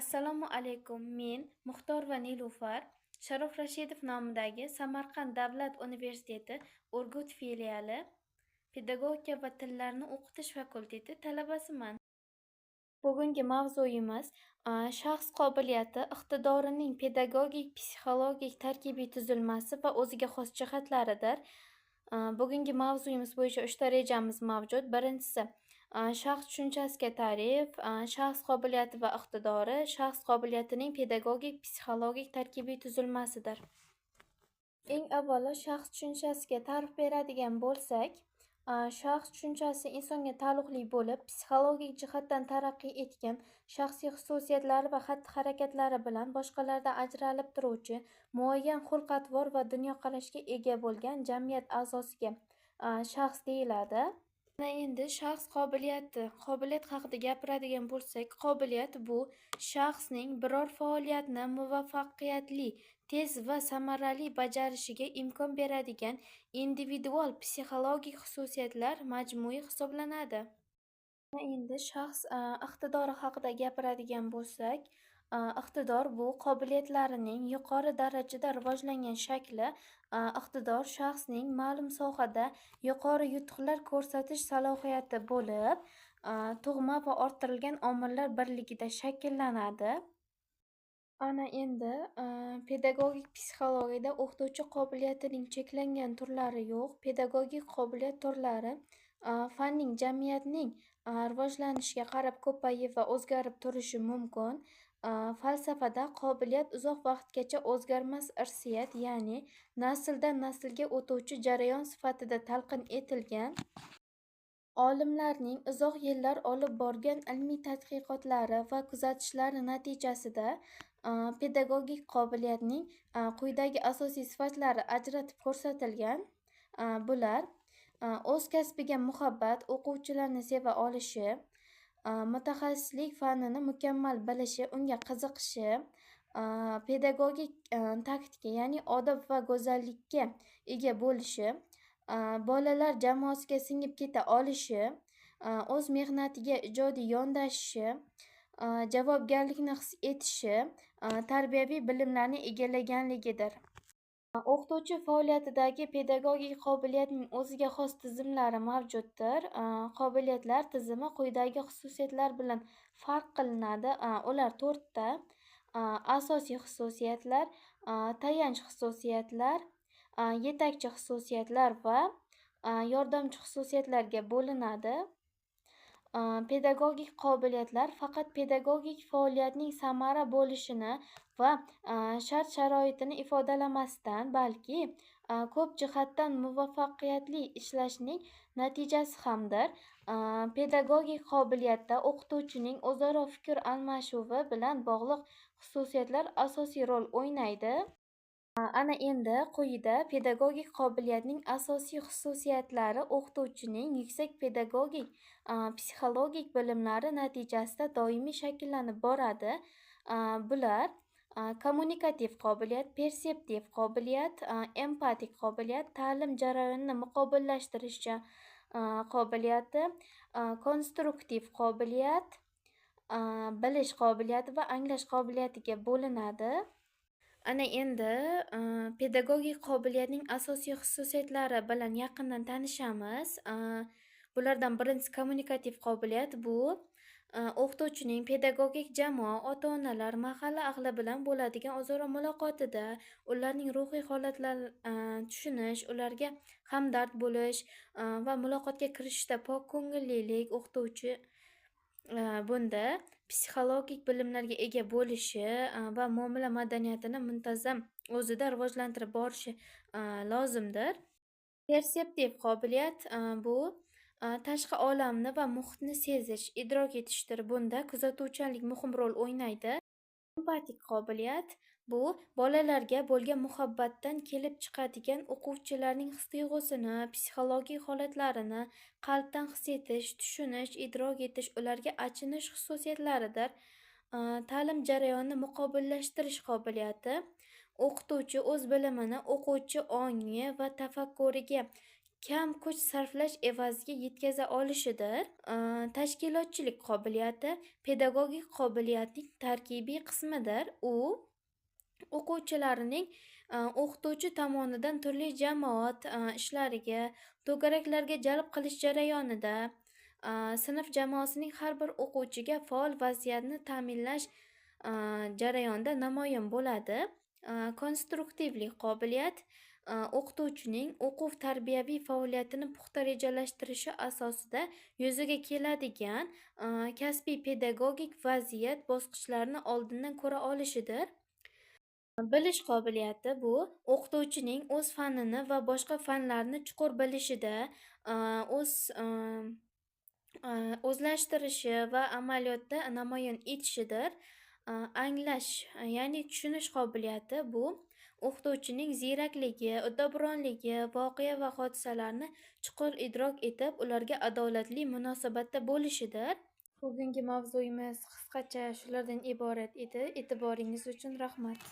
Assalomu alaykum. Men Muxtor va Nilufar Sharof Rashidov nomidagi Samarqand davlat universiteti Urgut filiali Pedagogika va tillarni o'qitish fakulteti talabasiman. Bugungi mavzuyimiz shaxs qobiliyati, iqtidorining pedagogik, psixologik, tarkibiy tuzilmasi va o'ziga xos jihatlaridir. Bugungi mavzuyimiz bo'yicha 3 ta rejamiz mavjud. Birinchisi shaxs tushunchasiga ta'rif, shaxs qobiliyati va iqtidori, shaxs qobiliyatining pedagogik, psixologik, tarkibiy tuzilmasidir. Eng avvalo shaxs tushunchasiga ta'rif beradigan bo'lsak, shaxs tushunchasi insonga taalluqli bo'lib, psixologik jihatdan taraqqiy etgan shaxsiy xususiyatlari va xatti-harakatlari bilan boshqalardan ajralib turuvchi, muayyan xulq-atvor va dunyoqarashga ega bo'lgan jamiyat a'zosiga shaxs deyiladi. Mana endi shaxs qobiliyat haqida gapiradigan bo'lsak, qobiliyat bu shaxsning biror faoliyatni muvaffaqiyatli, tez va samarali bajarishiga imkon beradigan individual psixologik xususiyatlar majmui hisoblanadi. Mana endi shaxs iqtidori haqida gapiradigan bo'lsak, iqtidor bu qobiliyatlarining yuqori darajada rivojlangan shakli. Iqtidor shaxsning ma'lum sohada yuqori yutuqlar ko'rsatish salohiyati bo'lib, tug'ma va orttirilgan omillar birligida shakllanadi. Ana endi pedagogik psixologiyada o'qituvchi qobiliyatining cheklangan turlari yo'q. Pedagogik qobiliyat turlari fanning jamiyatning rivojlanishiga qarab ko'payib va o'zgarib turishi mumkin. Falsafada qobiliyat uzoq vaqtgacha o'zgarmas irsiyat, ya'ni nasldan naslga o'tuvchi jarayon sifatida talqin etilgan. Olimlarning uzoq yillar olib borgan ilmiy tadqiqotlari va kuzatishlari natijasida pedagogik qobiliyatning quyidagi asosiy sifatlari ajratib ko'rsatilgan. Bular o'z kasbiga muhabbat, o'quvchilarni seva olishi, mutaxassislik fannini mukammal bilishi, unga qiziqishi, pedagogik taktika, ya'ni odob va go'zallikka ega bo'lishi, bolalar jamoasiga singib keta olishi, o'z mehnatiga ijodiy yondashishi, javobgarlikni his etishi, tarbiyaviy bilimlarni egallaganligidir. O'qituvchi faoliyatidagi pedagogik qobiliyatning o'ziga xos tizimlari mavjuddir. Qobiliyatlar tizimi quyidagi xususiyatlar bilan farq qilinadi. Ular 4 ta. Asosiy xususiyatlar, tayanch xususiyatlar, yetakchi xususiyatlar va yordamchi xususiyatlarga bo'linadi. Pedagogik qobiliyatlar faqat pedagogik faoliyatning samara bo'lishini va shart-sharoitini ifodalamasdan, balki ko'p jihatdan muvaffaqiyatli ishlashning natijasi hamdir. Pedagogik qobiliyatda o'qituvchining o'zaro fikr almashuvi bilan bog'liq xususiyatlar asosiy rol o'ynaydi. Ana endi quyida pedagogik qobiliyatning asosiy xususiyatlari o'qituvchining yuksak pedagogik, psixologik bilimlari natijasida doimiy shakllanib boradi. Bular kommunikativ qobiliyat, perseptiv qobiliyat, empatik qobiliyat, ta'lim jarayonini muqobillashtirish qobiliyati, konstruktiv qobiliyat, bilish qobiliyati va anglash qobiliyatiga bo'linadi. Ana endi pedagogik qobiliyatning asosiy xususiyatlari bilan yaqindan tanishamiz. Bulardan birinchisi kommunikativ qobiliyat. Bu o'qituvchining pedagogik jamoa, ota-onalar, mahalla ahli bilan bo'ladigan o'zaro muloqotida ularning ruhiy holatlarini tushunish, ularga hamdard bo'lish va muloqotga kirishishda pokko'ngillilik, o'qituvchi bunda psixologik bilimlarga ega bo'lishi va muomala madaniyatini muntazam o'zida rivojlantirib borishi lozimdir. Perseptiv qobiliyat bu tashqi olamni va muhitni sezish, idrok etishdir. Bunda kuzatuvchanlik muhim rol o'ynaydi. Empatik qobiliyat bu bolalarga bo'lgan muhabbatdan kelib chiqadigan o'quvchilarning his-tuyg'usini, psixologik holatlarini qalbdan his etish, tushunish, idrok etish, ularga achinish xususiyatlaridir. Ta'lim jarayonini muqobillashtirish qobiliyati o'qituvchi o'z bilimini o'quvchi ongi va tafakkuriga kam kuch sarflash evaziga yetkaza olishidir. Tashkilotchilik qobiliyati pedagogik qobiliyatning tarkibiy qismidir. U o'quvchilarning o'qituvchi tomonidan turli jamoat ishlariga, to'garaklarga jalb qilish jarayonida sinf jamoasining har bir o'quvchiga faol vaziyatni ta'minlash jarayonida namoyon bo'ladi. Konstruktivlik qobiliyat o'qituvchining o'quv-tarbiyaviy faoliyatini puxta rejalashtirishi asosida yuzaga keladigan kasbiy pedagogik vaziyat bosqichlarini oldindan ko'ra olishidir. Bilish qobiliyati bu o'qituvchining o'z fanini va boshqa fanlarni chuqur bilishida, o'z o'zlashtirishi va amaliyotda namoyon etishidir. Anglash, ya'ni tushunish qobiliyati bu o'qituvchining ziyrakligi, uddaburonligi, voqea va hodisalarni chuqur idrok etib, ularga adolatli munosabatda bo'lishidir. Bugungi mavzuyimiz qisqacha shulardan iborat edi. E'tiboringiz uchun rahmat.